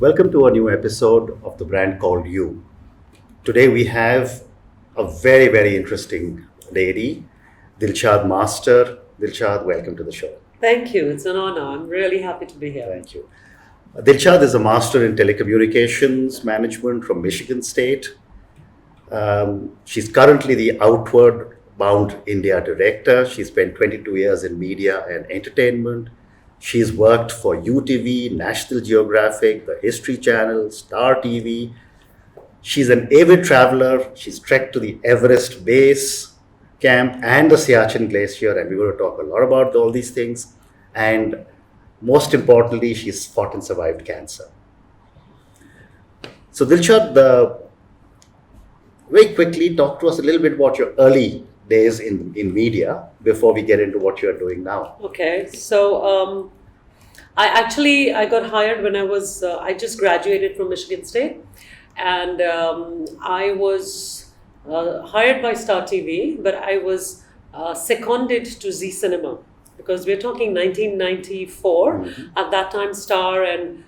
Welcome to a new episode of the brand called You. Today we have a very, very interesting lady, Dilshad Master. Dilshad, welcome to the show. Thank you. It's an honor. I'm really happy to be here. Thank you. Dilshad is a master in telecommunications management from Michigan State. She's currently the Outward Bound India director. She spent 22 years in media and entertainment. She's worked for UTV, National Geographic, the History Channel, Star TV. She's an avid traveler. She's trekked to the Everest base camp and the Siachen Glacier, and we're going to talk a lot about all these things. And most importantly, she's fought and survived cancer. So Dilshad, very quickly talk to us a little bit about your early days in media before we get into what you're doing now. Okay, so I got hired when I just graduated from Michigan State, and I was hired by Star TV, but I was seconded to ZEE Cinema because we're talking 1994. Mm-hmm. At that time, Star and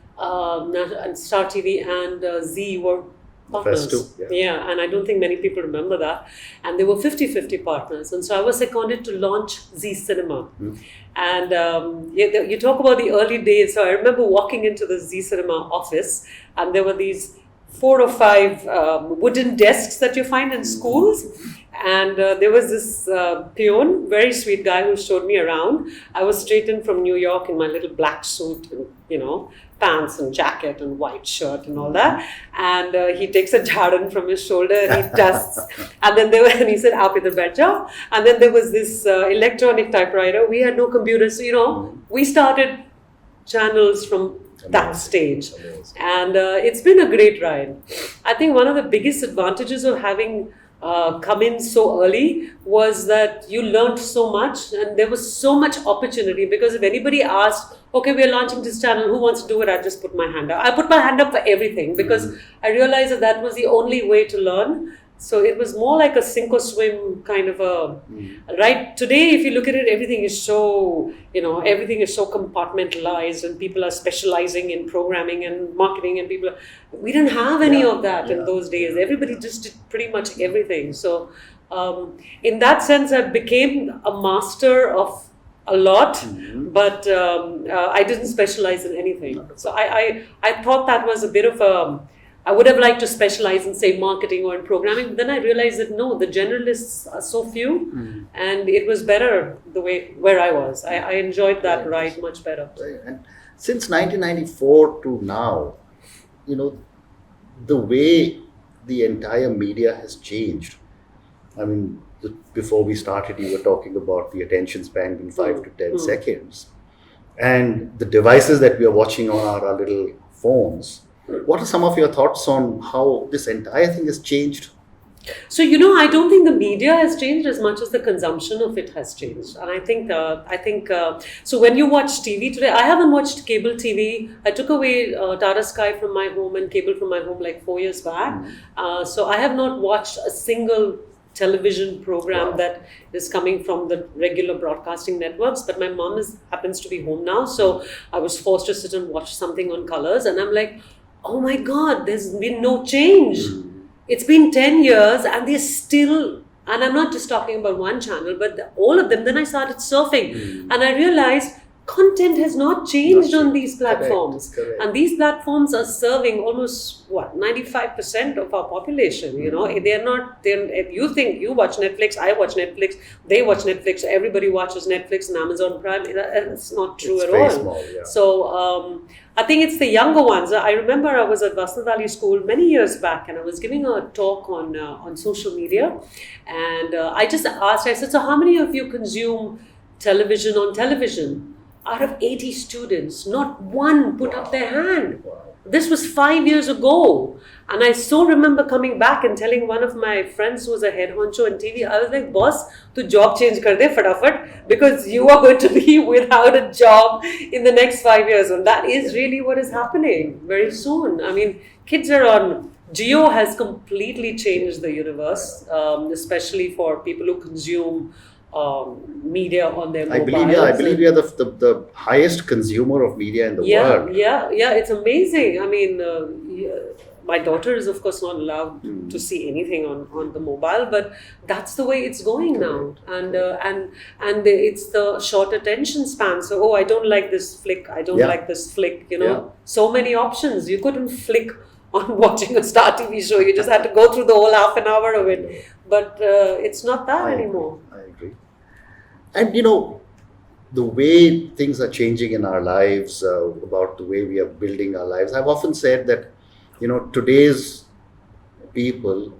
Star TV and ZEE were partners. First two, yeah, and I don't think many people remember that. And they were 50-50 partners. And so I was seconded to launch ZEE Cinema. Mm-hmm. And you talk about the early days. So I remember walking into the ZEE Cinema office, and there were these 4 or 5 wooden desks that you find in schools. And there was this peon, very sweet guy who showed me around. I was straight in from New York in my little black suit and, pants and jacket and white shirt and all that. And he takes a jharan from his shoulder and he dusts. And then and he said, "Aap idhar baith jao." And then there was this electronic typewriter. We had no computers. So, we started channels from that stage. And it's been a great ride. I think one of the biggest advantages of having come in so early was that you learned so much and there was so much opportunity, because if anybody asked, okay, we're launching this channel, who wants to do it? I just put my hand up. I put my hand up for everything because I realized that was the only way to learn. So it was more like a sink or swim kind of a right. Today, if you look at it, everything is so compartmentalized, and people are specializing in programming and marketing, and we didn't have any of that in those days. Everybody just did pretty much everything. So in that sense, I became a master of a lot, but I didn't specialize in anything. So I thought that was a bit of I would have liked to specialize in, say, marketing or in programming. But then I realized that no, the generalists are so few, and it was better the way where I was. I enjoyed that ride much better. And since 1994 to now, the way the entire media has changed. I mean, before we started, you were talking about the attention span being 5 to 10 seconds. And the devices that we are watching on our little phones. What are some of your thoughts on how this entire thing has changed? So, I don't think the media has changed as much as the consumption of it has changed. And I think, so when you watch TV today, I haven't watched cable TV. I took away Tata Sky from my home and cable from my home like 4 years back. So I have not watched a single television program that is coming from the regular broadcasting networks, but my mom happens to be home now. So I was forced to sit and watch something on Colors, and I'm like, oh my God, there's been no change. It's been 10 years and they're still, and I'm not just talking about one channel, but all of them. Then I started surfing and I realized content has not changed on these platforms. Correct. And these platforms are serving almost 95% of our population. They're not, you think you watch Netflix, I watch Netflix, they watch Netflix, everybody watches Netflix and Amazon Prime. It's not true at all. Small, yeah. So I think it's the younger ones. I remember I was at Vasant Valley School many years back, and I was giving a talk on social media, and I just asked, I said, so how many of you consume television on television? Out of 80 students, not one put up their hand. This was 5 years ago. And I so remember coming back and telling one of my friends who was a head honcho on TV, I was like, boss, tu job change kar de fatafat, because you are going to be without a job in the next 5 years. And that is really what is happening very soon. I mean, kids are on, Geo has completely changed the universe, especially for people who consume media on their I mobiles. believe we are the highest consumer of media in the world. Yeah, it's amazing. I mean, my daughter is of course not allowed to see anything on the mobile, but that's the way it's going now. And it's the short attention span. So, oh, I don't like this flick. I don't like this flick. So many options. You couldn't flick on watching a Star TV show. You just had to go through the whole half an hour of it. But it's not that anymore. I agree. And the way things are changing in our lives, about the way we are building our lives. I've often said that, today's people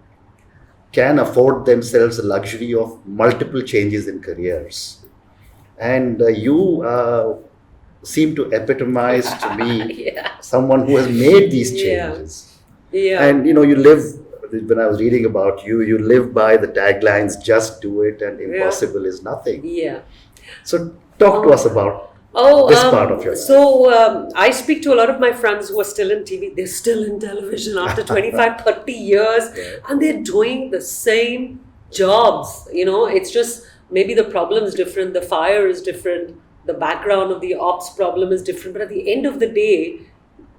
can afford themselves the luxury of multiple changes in careers. And you seem to epitomize to me someone who has made these changes. Yeah. And, you live, when I was reading about you, you live by the taglines, just do it and impossible is nothing. Yeah. So talk to us about this part of your life. So I speak to a lot of my friends who are still in TV. They're still in television after 25, 30 years, and they're doing the same jobs. It's just maybe the problem is different, the fire is different, the background of the ops problem is different. But at the end of the day,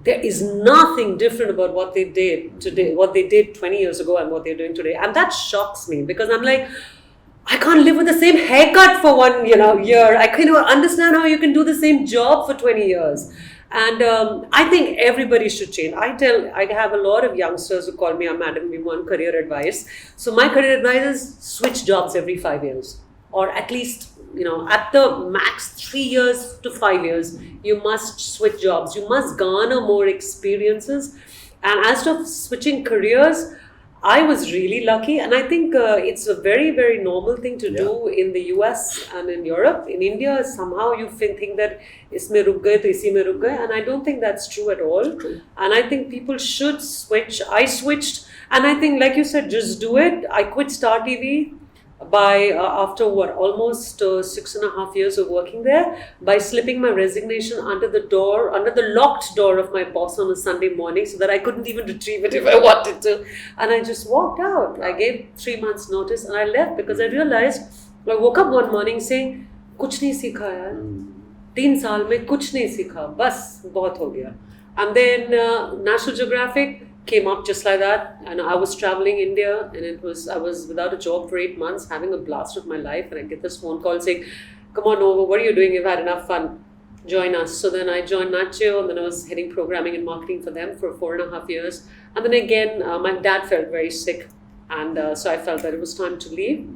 there is nothing different about what they did today, what they did 20 years ago and what they're doing today. And that shocks me because I'm like, I can't live with the same haircut for 1 year. I can't understand how you can do the same job for 20 years. And I think everybody should change. I have a lot of youngsters who call me, Madam, we want career advice. So my career advice is switch jobs every 5 years. Or at least, at the max 3 years to 5 years, you must switch jobs. You must garner more experiences. And as to switching careers, I was really lucky, and I think it's a very, very normal thing to do in the US and in Europe. In India, somehow you think that isme ruk gaye to isi mein ruk gaye, and I don't think that's true at all. And I think people should switch. I switched, and I think, like you said, just do it. I quit Star TV by after almost 6.5 years of working there, by slipping my resignation under the locked door of my boss on a Sunday morning, so that I couldn't even retrieve it if I wanted to, and I just walked out. I gave 3 months notice and I left because I realized, I woke up one morning saying, कुछ नहीं सीखा यार, 3 साल में कुछ नहीं सीखा, बस बहुत हो गया. And then National Geographic came up just like that, and I was traveling India, and I was without a job for 8 months, having a blast of my life, and I get this phone call saying, come on over, what are you doing? You've had enough fun, join us. So then I joined Nacho, and then I was heading programming and marketing for them for 4.5 years. And then again, my dad felt very sick, and so I felt that it was time to leave.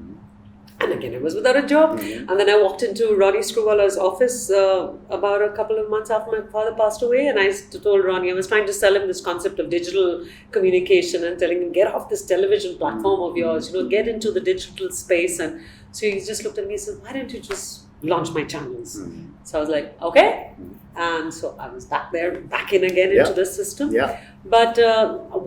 And again, I was without a job. And then I walked into Ronnie Screwvalla's office about a couple of months after my father passed away. And I told Ronnie, I was trying to sell him this concept of digital communication and telling him, get off this television platform of yours, get into the digital space. And so he just looked at me and said, why don't you just launch my channels? So I was like, okay. And so I was back in again into the system. But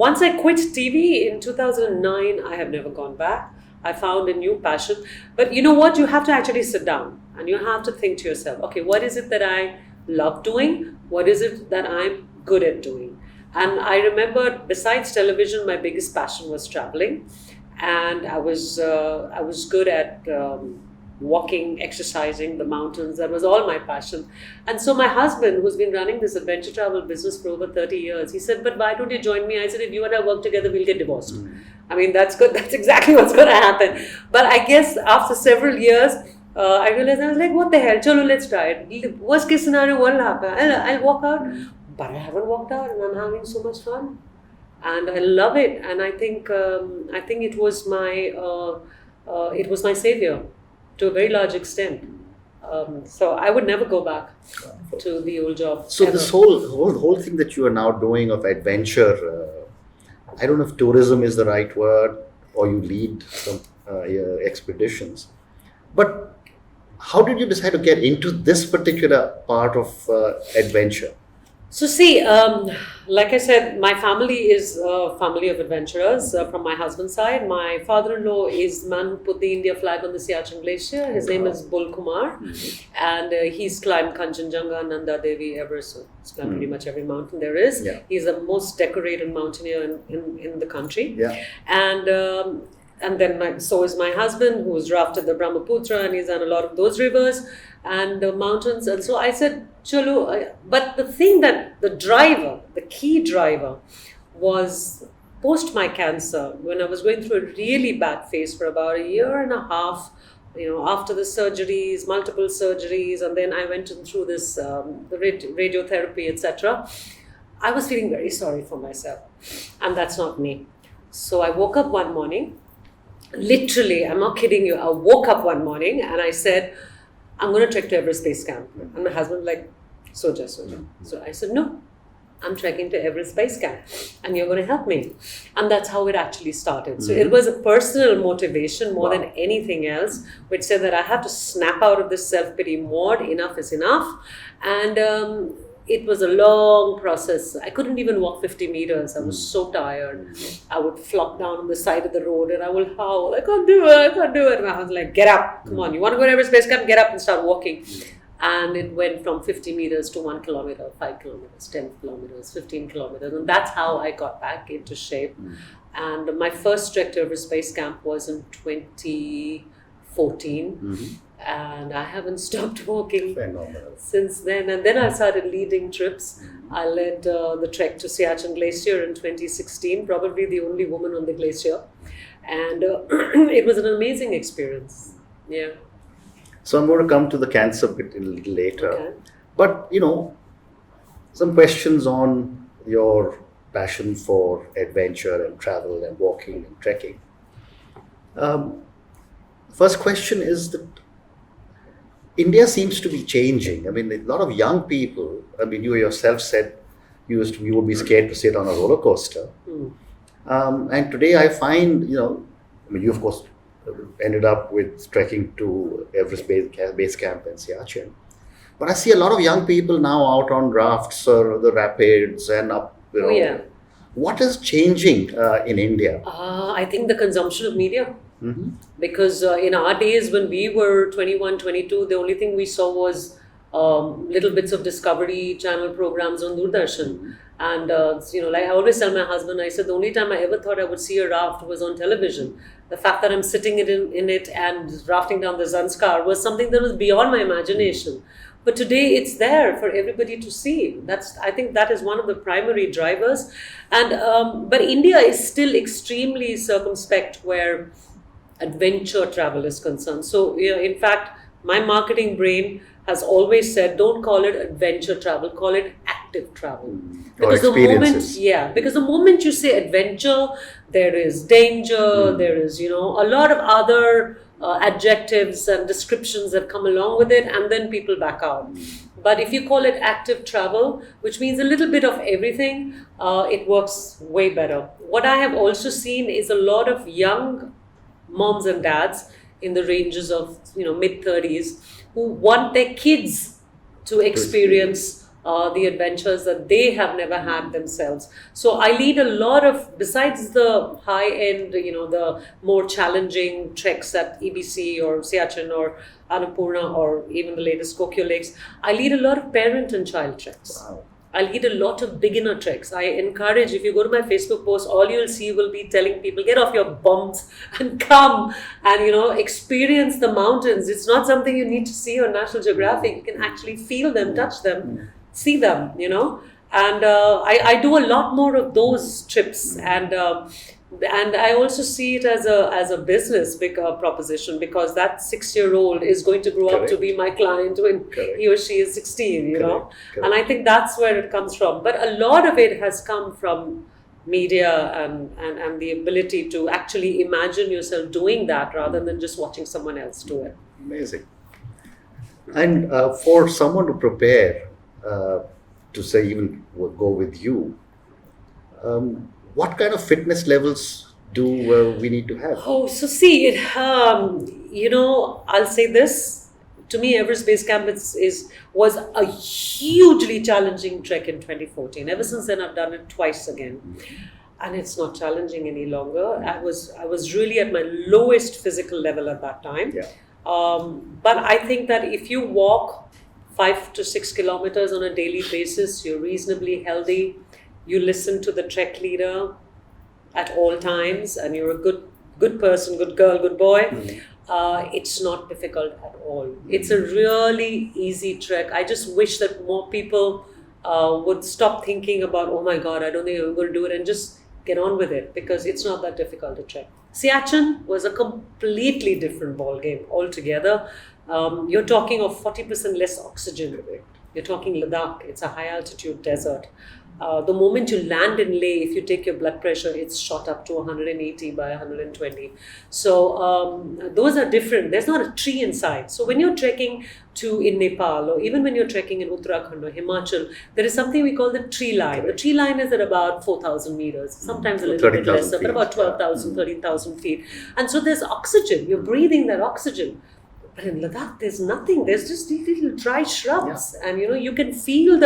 once I quit TV in 2009, I have never gone back. I found a new passion. But you know what? You have to actually sit down and you have to think to yourself, okay, what is it that I love doing? What is it that I'm good at doing? And I remember, besides television, my biggest passion was traveling. And I was good at walking, exercising, the mountains. That was all my passion. And so my husband, who's been running this adventure travel business for over 30 years, he said, but why don't you join me? I said, if you and I work together, we'll get divorced. I mean, that's good. That's exactly what's going to happen. But I guess after several years, I realized, I was like, what the hell? Chalo, let's try it. Worst case scenario, what will happen? I'll walk out. But I haven't walked out, and I'm having so much fun. And I love it. And I think it was my savior to a very large extent. So I would never go back to the old job. So ever. This whole thing that you are now doing of adventure, I don't know if tourism is the right word, or you lead some expeditions, but how did you decide to get into this particular part of adventure? So see, like I said, my family is a family of adventurers from my husband's side. My father-in-law is the man who put the India flag on the Siachen Glacier. His name is Bull Kumar, and he's climbed Kanchenjunga, Nanda Devi, Everest. So he's climbed pretty much every mountain there is. He's the most decorated mountaineer in the country. And and then so is my husband, who's rafted the Brahmaputra, and he's done a lot of those rivers and the mountains. And so I said, chalo. But the thing that the key driver was post my cancer, when I was going through a really bad phase for about a year and a half, after the surgeries, multiple surgeries, and then I went through this the radiotherapy, etc. I was feeling very sorry for myself, and that's not me. So I woke up one morning, literally, I'm not kidding you, I woke up one morning and I said, I'm going to trek to Everest Base Camp. And my husband was like, Soja. So I said, no, I'm trekking to Everest Base Camp and you're going to help me. And that's how it actually started. So it was a personal motivation more than anything else, which said that I have to snap out of this self-pity mode. Enough is enough. And it was a long process. I couldn't even walk 50 meters. I was so tired. I would flop down on the side of the road and I would howl, I can't do it. And I was like, get up, come on. You want to go to Everest Base Camp? Get up and start walking. And it went from 50 meters to 1 kilometer, 5 kilometers, 10 kilometers, 15 kilometers. And that's how I got back into shape. And my first trek to Everest Base Camp was in 2014. And I haven't stopped walking since then. And then I started leading trips. I led the trek to Siachen Glacier in 2016, probably the only woman on the glacier. And it was an amazing experience. Yeah. So I'm going to come to the cancer bit a little later. Okay. But, some questions on your passion for adventure and travel and walking and trekking. First question is that India seems to be changing. I mean, a lot of young people, you yourself said you would be scared to sit on a roller coaster. And today I find, you of course ended up with trekking to Everest Base Camp and Siachen. But I see a lot of young people now out on rafts or the rapids and up, Oh, yeah. What is changing in India? I think the consumption of media. Because in our days when we were 21, 22, the only thing we saw was little bits of Discovery Channel programs on Doordarshan. And, like I always tell my husband, I said the only time I ever thought I would see a raft was on television. The fact that I'm sitting in it and rafting down the Zanskar was something that was beyond my imagination. But today it's there for everybody to see. I think that is one of the primary drivers. And but India is still extremely circumspect where adventure travel is concerned. So, in fact, my marketing brain has always said, don't call it adventure travel, call it active travel. Because the moment you say adventure, there is danger, there is, a lot of other adjectives and descriptions that come along with it, and then people back out. But if you call it active travel, which means a little bit of everything, it works way better. What I have also seen is a lot of young moms and dads in the ranges of mid-30s who want their kids to experience the adventures that they have never had themselves. So I lead a lot of, besides the high-end, the more challenging treks at EBC or Siachen or Annapurna or even the latest Kokyo Lakes, I lead a lot of parent and child treks. Wow. I lead a lot of beginner treks. I encourage, if you go to my Facebook post, all you'll see will be telling people, get off your bums and come and, experience the mountains. It's not something you need to see on National Geographic. You can actually feel them, touch them, see them, And I do a lot more of those trips. And I also see it as a business big proposition, because that 6-year-old is going to grow up to be my client when he or she is 16, Correct. And I think that's where it comes from. But a lot of it has come from media and the ability to actually imagine yourself doing that rather than just watching someone else do it. Amazing. And for someone to prepare to say even go with you, what kind of fitness levels do we need to have? Oh, so see, I'll say this. To me, Everest Base Camp was a hugely challenging trek in 2014. Ever since then, I've done it twice again. And it's not challenging any longer. I was really at my lowest physical level at that time. Yeah. But I think that if you walk 5 to 6 kilometers on a daily basis, you're reasonably healthy. You listen to the trek leader at all times, and you're a good good person, good girl, good boy, it's not difficult at all. It's a really easy trek. I just wish that more people would stop thinking about, oh my God, I don't think I'm going to do it, and just get on with it, because it's not that difficult to trek. Siachen was a completely different ball game altogether. You're talking of 40% less oxygen. You're talking Ladakh. It's a high altitude desert. The moment you land in Leh, if you take your blood pressure, it's shot up to 180 by 120. So those are different. There's not a tree inside. So when you're trekking in Nepal, or even when you're trekking in Uttarakhand or Himachal, there is something we call the tree line. The tree line is at about 4,000 meters, sometimes a little bit lesser, but about 12,000, 13,000 feet. And so there's oxygen. You're breathing that oxygen. But in Ladakh, there's nothing. There's just these little dry shrubs, and you can feel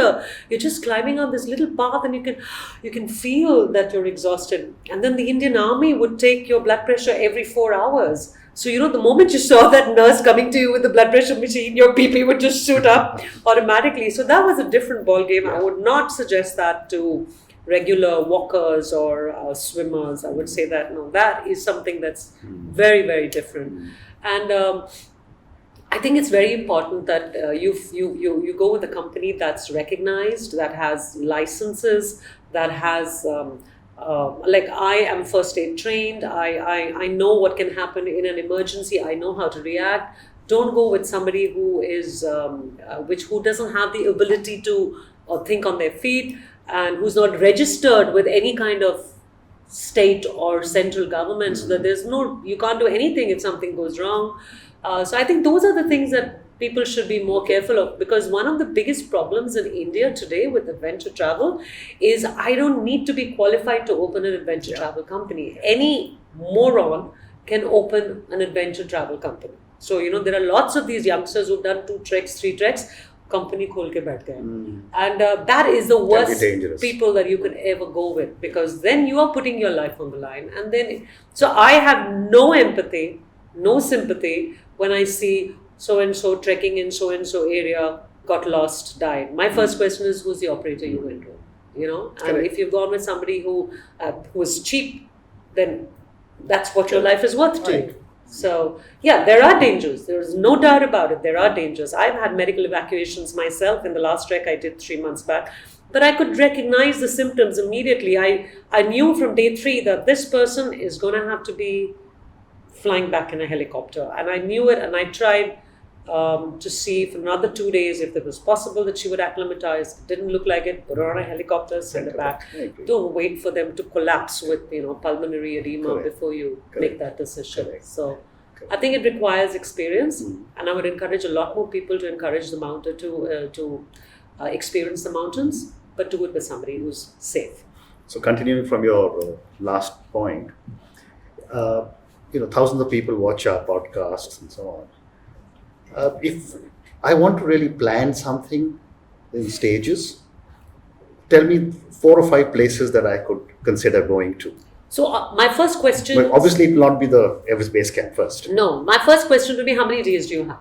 you're just climbing on this little path, and you can feel that you're exhausted. And then the Indian Army would take your blood pressure every 4 hours. So the moment you saw that nurse coming to you with the blood pressure machine, your BP would just shoot up automatically. So that was a different ball game. I would not suggest that to regular walkers or swimmers. I would say that no, that is something that's very, very different. And I think it's very important that you go with a company that's recognized, that has licenses, that has like I am first aid trained. I know what can happen in an emergency. I know how to react. Don't go with somebody who is who doesn't have the ability to think on their feet, and who's not registered with any kind of state or central government, so that you can't do anything if something goes wrong. So I think those are the things that people should be more careful of, because one of the biggest problems in India today with adventure travel is I don't need to be qualified to open an adventure travel company. Any moron can open an adventure travel company. So, there are lots of these youngsters who've done 2 treks, 3 treks, company khol ke baith gaye. And that is the worst people that you could ever go with, because then you are putting your life on the line. And then, so I have no empathy, no sympathy when I see so-and-so trekking in so-and-so area, got lost, died. My first question is, who's the operator you went with? And if you've gone with somebody who was cheap, then that's what your life is worth to you. So, there are dangers. There is no doubt about it. There are dangers. I've had medical evacuations myself in the last trek I did 3 months back. But I could recognize the symptoms immediately. I knew from day 3 that this person is going to have to be flying back in a helicopter. And I knew it, and I tried to see for another 2 days if it was possible that she would acclimatize. Didn't look like it. Put her on a helicopter, send her back. Don't wait for them to collapse with pulmonary edema before you make that decision. So I think it requires experience, and I would encourage a lot more people to encourage the mountain to experience the mountains, but do it with somebody who's safe. So continuing from your last point, thousands of people watch our podcasts and so on. If I want to really plan something in stages, tell me 4 or 5 places that I could consider going to. So my first question... But obviously it will not be the Everest Base Camp first. No, my first question would be, how many days do you have?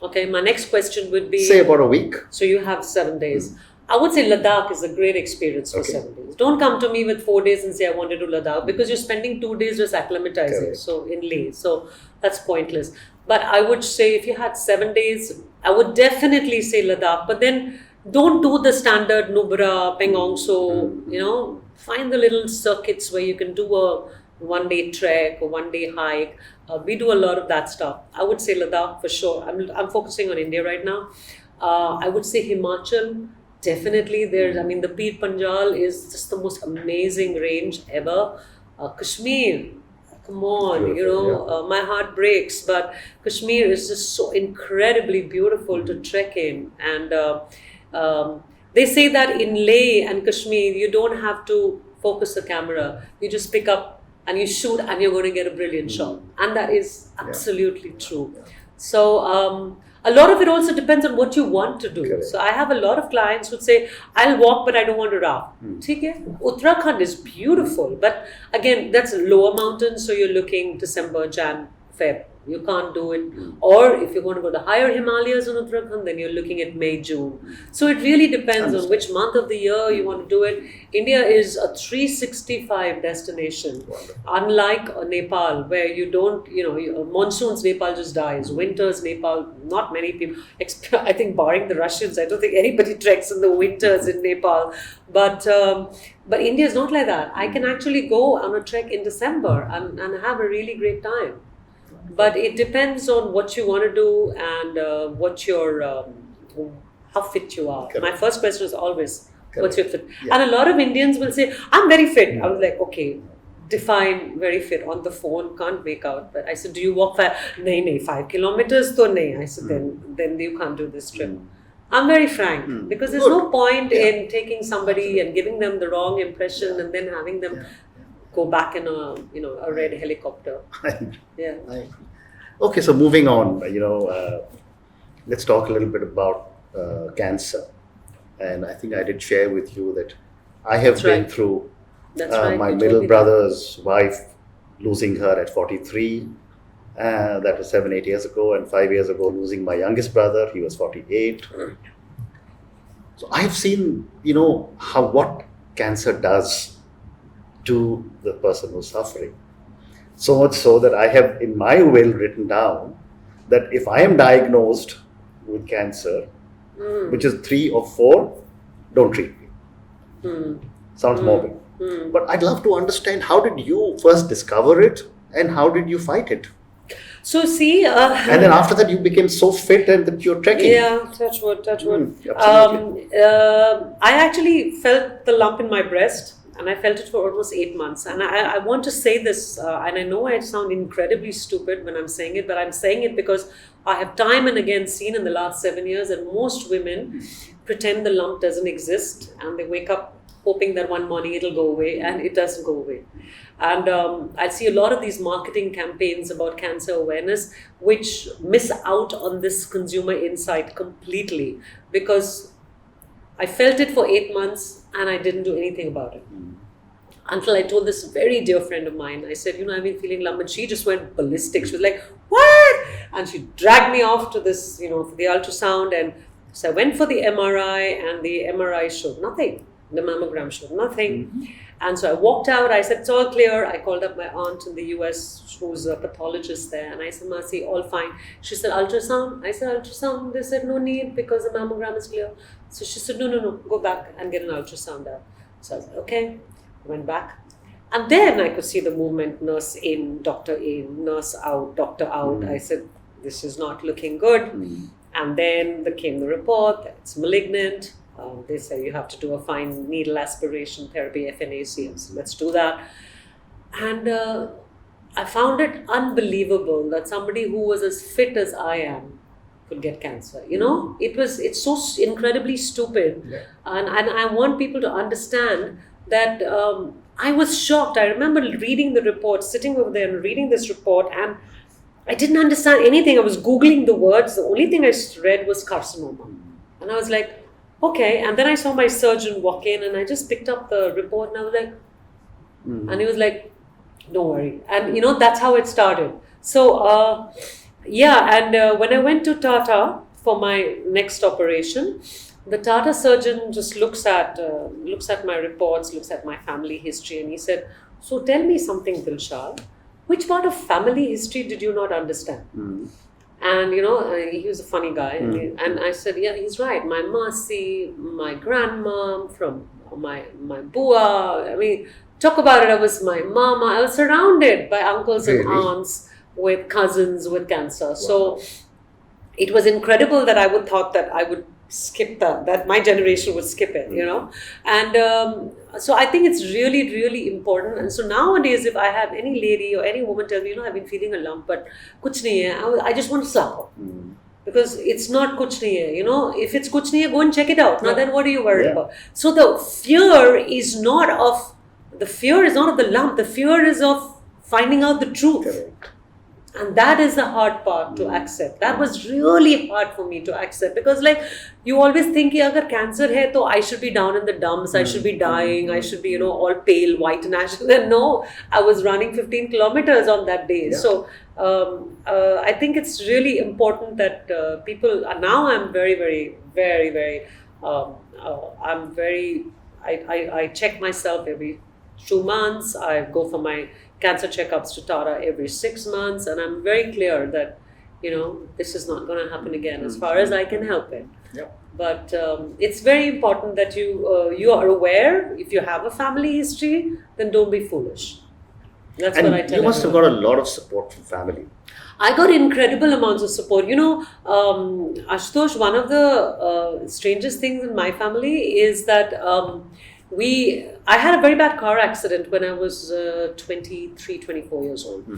Okay, my next question would be... Say about a week. So you have 7 days. I would say Ladakh is a great experience for 7 days. Don't come to me with 4 days and say, I want to do Ladakh, because you're spending 2 days just acclimatizing. So in Leh. So that's pointless. But I would say if you had 7 days, I would definitely say Ladakh. But then don't do the standard Nubra, Pengong So, find the little circuits where you can do a 1-day trek or 1-day hike. We do a lot of that stuff. I would say Ladakh for sure. I'm focusing on India right now. I would say Himachal. Definitely the Pir Panjal is just the most amazing range ever. Kashmir, come on, my heart breaks, but Kashmir is just so incredibly beautiful to trek in. And they say that in Leh and Kashmir, you don't have to focus the camera. You just pick up and you shoot, and you're going to get a brilliant shot. And that is absolutely true. So, a lot of it also depends on what you want to do. So I have a lot of clients who say, I'll walk, but I don't want to raft. Uttarakhand is beautiful. But again, that's lower mountains. So you're looking December, Jan, Feb. You can't do it. Or if you're going to go to the higher Himalayas in Uttarakhand, then you're looking at May, June. So it really depends on which month of the year you want to do it. India is a 365 destination. Unlike Nepal, where you don't, monsoons, Nepal just dies. Winters, Nepal, not many people, I think barring the Russians, I don't think anybody treks in the winters in Nepal. But India is not like that. I can actually go on a trek in December and have a really great time. But it depends on what you want to do and what your how fit you are. Correct. My first question is always, what's your fit? Yeah. And a lot of Indians will say, I'm very fit. I was like, okay, define very fit. On the phone, can't make out. But I said, do you walk 5 kilometers? To nahi. I said, then you can't do this trip. I'm very frank because there's no point in taking somebody and giving them the wrong impression and then having them go back in a red helicopter. Yeah. Okay, so moving on, let's talk a little bit about cancer. And I think I did share with you that I have been through my middle brother's wife losing her at 43. That was 7-8 years ago, and 5 years ago losing my youngest brother. He was 48. So I have seen, what cancer does to the person who's suffering. So much so that I have in my will written down that if I am diagnosed with cancer, which is 3 or 4, don't treat me. Sounds morbid. But I'd love to understand, how did you first discover it and how did you fight it? So see, and then after that you became so fit and that you're trekking. Yeah, touch wood. Absolutely. I actually felt the lump in my breast. And I felt it for almost 8 months. And I want to say this, and I know I sound incredibly stupid when I'm saying it, but I'm saying it because I have time and again seen in the last 7 years that most women pretend the lump doesn't exist and they wake up hoping that one morning it'll go away, and it doesn't go away. And I see a lot of these marketing campaigns about cancer awareness which miss out on this consumer insight completely, because I felt it for 8 months and I didn't do anything about it. Until I told this very dear friend of mine, I said, I've been feeling lump, and she just went ballistic. She was like, what? And she dragged me off to this, for the ultrasound. And so I went for the MRI, and the MRI showed nothing. The mammogram showed nothing. And so I walked out, I said, it's all clear. I called up my aunt in the US, who's a pathologist there. And I said, Masi, all fine. She said, ultrasound? I said, ultrasound? They said, no need because the mammogram is clear. So she said, no, go back and get an ultrasound out. So I was like, okay. Went back. And then I could see the movement, nurse in, nurse out, doctor out. I said, this is not looking good. And then came the report that it's malignant. They say you have to do a fine needle aspiration therapy, FNAC. So let's do that. And I found it unbelievable that somebody who was as fit as I am could get cancer. It's so incredibly stupid. Yeah. And I want people to understand that I was shocked. I remember reading the report, sitting over there and reading this report, and I didn't understand anything. I was Googling the words. The only thing I read was carcinoma. And I was like, okay. And then I saw my surgeon walk in, and I just picked up the report, and I was like, and he was like, don't worry. And, that's how it started. So, when I went to Tata for my next operation, the Tata surgeon just looks at my reports, looks at my family history, and he said, so tell me something, Dilshad. Which part of family history did you not understand? And, he was a funny guy. And I said, yeah, he's right. My Masi, my grandma, from my bua. I mean, talk about it. I was my mama. I was surrounded by uncles and aunts with cousins with cancer. Wow. So it was incredible that I would thought that I would skip that my generation would skip it, And so I think it's really, really important. And so nowadays, if I have any lady or any woman tell me, I've been feeling a lump, but kuch nahi hai, I just want to slap her. Because it's not kuch nahi hai, If it's kuch nahi hai, go and check it out. Now then what are you worried about? So the fear is not of the lump. The fear is of finding out the truth. Correct. And that is the hard part to accept. That was really hard for me to accept, because like you always think कि अगर cancer है तो I should be down in the dumps, I should be dying, I should be all pale, white and ashen. And no, I was running 15 kilometers on that day. Yeah. So I think it's really important that people. Now I'm very, very, very, very. I'm very. I check myself every 2 months. I go for my cancer checkups to Tara every 6 months, and I'm very clear that this is not going to happen again as far as I can help it. Yeah. But it's very important that you are aware. If you have a family history, then don't be foolish. That's And what I tell you must have everyone. got a lot of support from family. I got incredible amounts of support. Ashutosh, one of the strangest things in my family is that I had a very bad car accident when I was 23, 24 years old.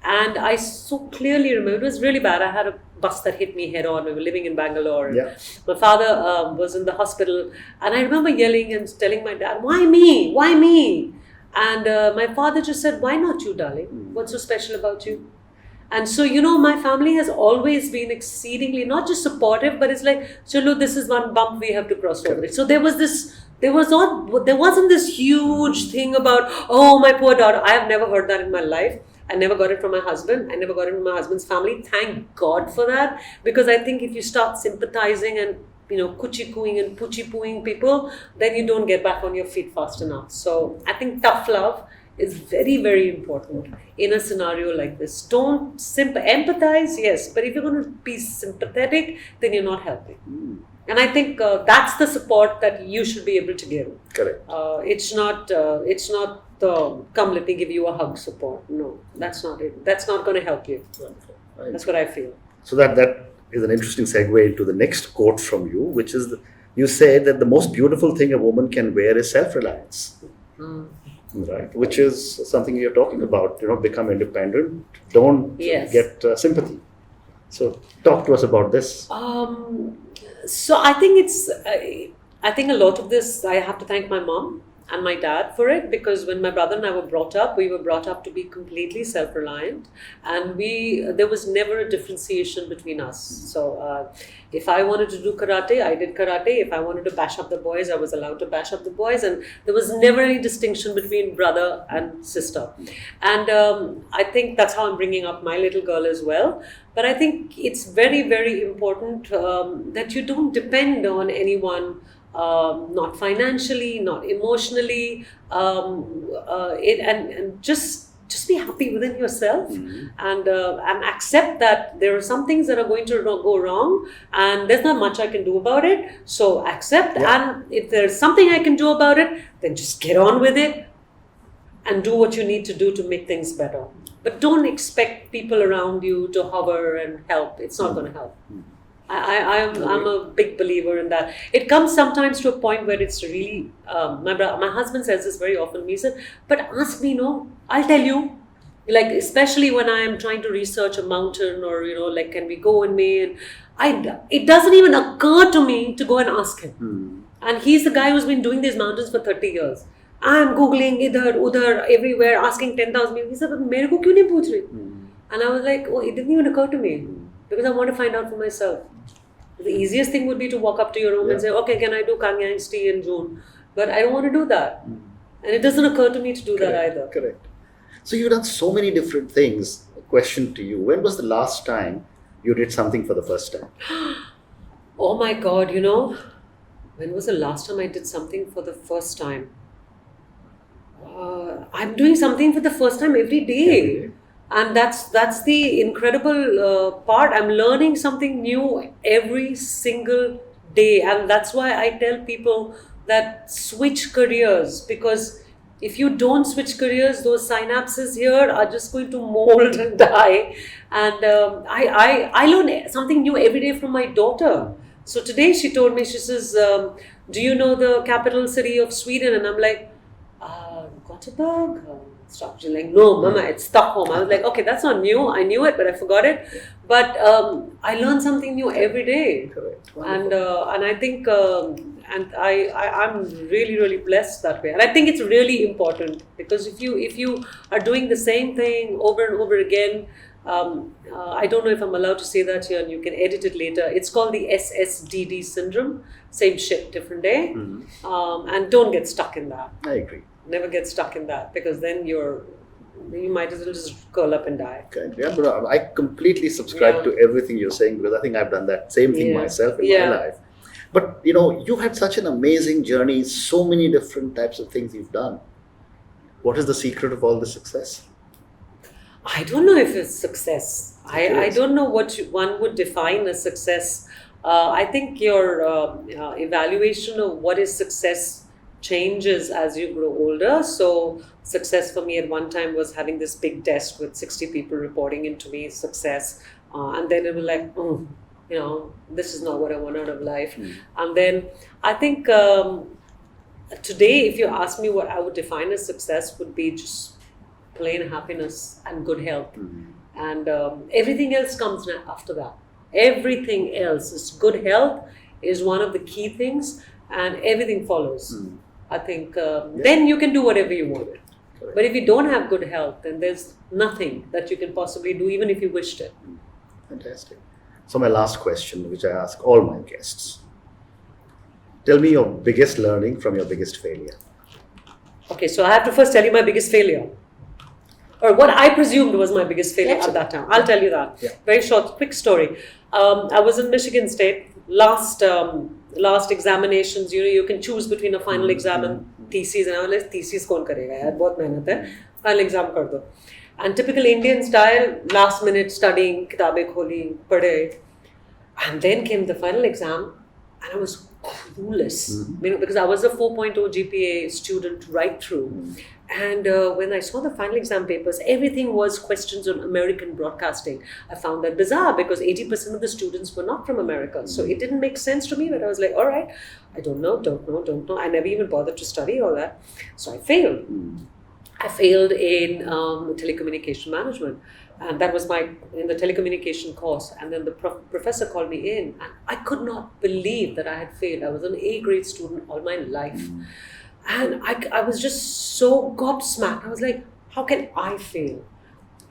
And I so clearly remember, it was really bad. I had a bus that hit me head on. We were living in Bangalore. And Yeah. my father was in the hospital. And I remember yelling and telling my dad, why me? Why me? And my father just said, why not you, darling? What's so special about you? And so, my family has always been exceedingly, not just supportive, but it's like, Chalo, this is one bump we have to cross over it. So there wasn't this huge thing about, oh, my poor daughter. I have never heard that in my life. I never got it from my husband. I never got it from my husband's family. Thank God for that. Because I think if you start sympathizing and kuchi-cooing and puchi-pooing people, then you don't get back on your feet fast enough. So I think tough love is very, very important in a scenario like this. Don't empathize, yes, but if you're going to be sympathetic, then you're not helping. And I think that's the support that you should be able to give. Correct. It's not the come let me give you a hug support. No, that's not it. That's not going to help you. Right. That's what I feel. So that is an interesting segue into the next quote from you, which is you say that the most beautiful thing a woman can wear is self-reliance. Right, which is something you're talking about. Become independent. Don't get sympathy. So talk to us about this. So I think I think a lot of this I have to thank my mom and my dad for it, because when my brother and I were brought up, we were brought up to be completely self-reliant, and there was never a differentiation between us. So if I wanted to do karate, I did karate. If I wanted to bash up the boys, I was allowed to bash up the boys, and there was never any distinction between brother and sister. And I think that's how I'm bringing up my little girl as well. But I think it's very, very important that you don't depend on anyone. Not financially, not emotionally, and just be happy within yourself, and accept that there are some things that are going to go wrong, and there's not much I can do about it. So accept, and if there's something I can do about it, then just get on with it and do what you need to do to make things better. But don't expect people around you to hover and help. It's not going to help. I'm a big believer in that. It comes sometimes to a point where it's really, my husband says this very often. He said, but ask me, no, I'll tell you. Like, especially when I am trying to research a mountain, or, like, can we go in May? And it doesn't even occur to me to go and ask him. And he's the guy who's been doing these mountains for 30 years. I'm Googling idhar, udhar, everywhere, asking 10,000 people. He said, but mere ko kyun nahi pooch rahi? And I was like, oh, it didn't even occur to me. Because I want to find out for myself. The easiest thing would be to walk up to your room and say, okay, can I do Kangyang's tea in June? But I don't want to do that. And it doesn't occur to me to do that either. Correct. So you've done so many different things. A question to you. When was the last time you did something for the first time? Oh my God, when was the last time I did something for the first time? I'm doing something for the first time every day. And that's the incredible part. I'm learning something new every single day. And that's why I tell people that switch careers, because if you don't switch careers, those synapses here are just going to mold and die. And I learn something new every day from my daughter. So today she told me, she says, do you know the capital city of Sweden? And I'm like, Gothenburg? Stop. She's like, no, Mama, it's Stockholm. I was like, okay, that's not new. I knew it, but I forgot it. But I learn something new every day. Correct. And I think, I'm really, really blessed that way. And I think it's really important, because if you are doing the same thing over and over again, I don't know if I'm allowed to say that here, and you can edit it later. It's called the SSDD syndrome. Same shit, different day. And don't get stuck in that. I agree. Never get stuck in that, because then you might as well just curl up and die. Okay. Yeah, but I completely subscribe to everything you're saying, because I think I've done that same thing myself in my life. But you had such an amazing journey, so many different types of things you've done. What is the secret of all the success? I don't know if it's success. I don't know what one would define as success. I think your evaluation of what is success changes as you grow older. So success for me at one time was having this big desk with 60 people reporting into me, success. And then it was like, this is not what I want out of life. And then I think today, if you ask me what I would define as success, would be just plain happiness and good health. And everything else comes after that. Everything else is good health is one of the key things, and everything follows. I think then you can do whatever you want. Correct. But if you don't have good health, then there's nothing that you can possibly do, even if you wished it. Fantastic. So my last question, which I ask all my guests. Tell me your biggest learning from your biggest failure. Okay, so I have to first tell you my biggest failure. Or what I presumed was my biggest failure at that time. I'll tell you that. Yeah. Very short, quick story. I was in Michigan State. Last examinations, you can choose between a final exam and thesis. And I was like, thesis kaun karega yaar? Bahut mehnat hai. Final exam kar do. And typical Indian style, last minute studying, kitabe kholi, padhe. And then came the final exam, and I was clueless. Because I was a 4.0 GPA student right through. And when I saw the final exam papers, everything was questions on American broadcasting. I found that bizarre, because 80% of the students were not from America. So it didn't make sense to me, but I was like, all right, I don't know. I never even bothered to study all that. So I failed. I failed in telecommunication management. And that was in the telecommunication course. And then the professor called me in, and I could not believe that I had failed. I was an A grade student all my life. And I was just so gobsmacked. I was like, how can I fail?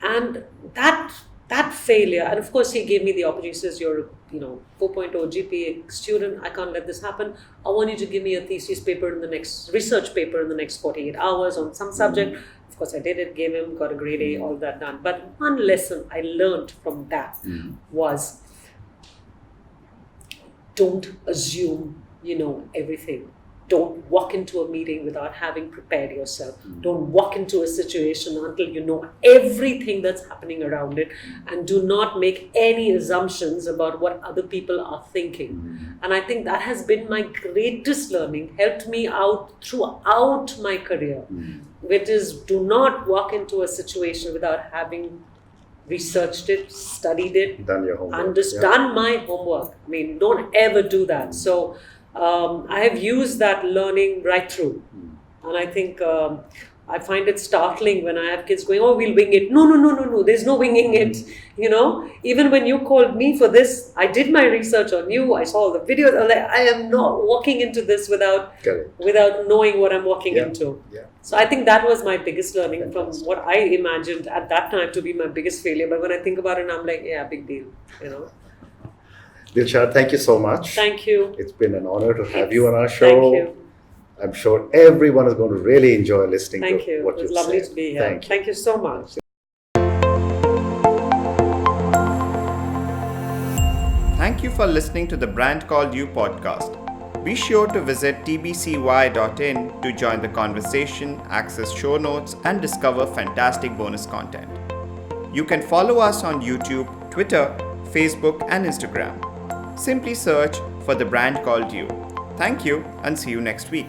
And that failure, and of course he gave me the opportunity. He says, you're a 4.0 GPA student. I can't let this happen. I want you to give me a thesis paper research paper in the next 48 hours on some subject. Of course I did it, gave him, got a grade A, all that done. But one lesson I learned from that was, don't assume you know everything. Don't walk into a meeting without having prepared yourself. Don't walk into a situation until you know everything that's happening around it. And do not make any assumptions about what other people are thinking. And I think that has been my greatest learning, helped me out throughout my career, which is, do not walk into a situation without having researched it, studied it, done your homework. Done my homework. I mean, don't ever do that. So I have used that learning right through. And I think I find it startling when I have kids going, oh, we'll wing it. No, there's no winging it. Even when you called me for this, I did my research on you. I saw all the videos. I am not walking into this without knowing what I'm walking into. Yeah. So I think that was my biggest learning from what I imagined at that time to be my biggest failure. But when I think about it, I'm like, yeah, big deal, Dilshad, thank you so much. Thank you. It's been an honor to have you on our show. Thank you. I'm sure everyone is going to really enjoy listening to what you said. It was lovely to be here. Thank you so much. Thank you for listening to the Brand Called You podcast. Be sure to visit tbcy.in to join the conversation, access show notes, and discover fantastic bonus content. You can follow us on YouTube, Twitter, Facebook, and Instagram. Simply search for The Brand Called You. Thank you, and see you next week.